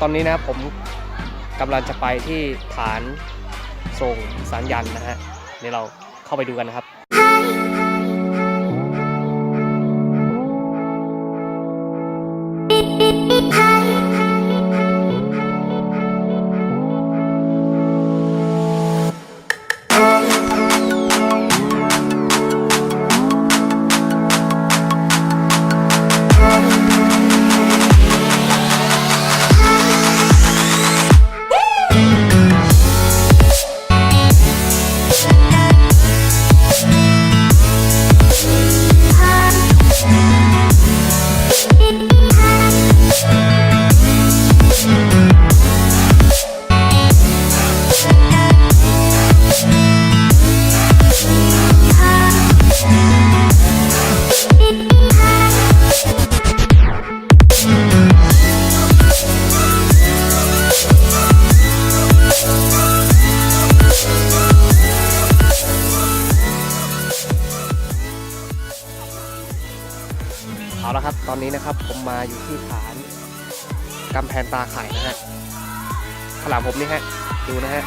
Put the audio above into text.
ตอนนี้นะผมกำลังจะไปที่ฐานส่งสัญญาณนะฮะเดี๋ยวเราเข้าไปดูกันนะครับเอาละครับตอนนี้นะครับผมมาอยู่ที่ฐานกำแพงตาไข่นะฮะข้างหลังผมนี่ฮะดูนะฮะ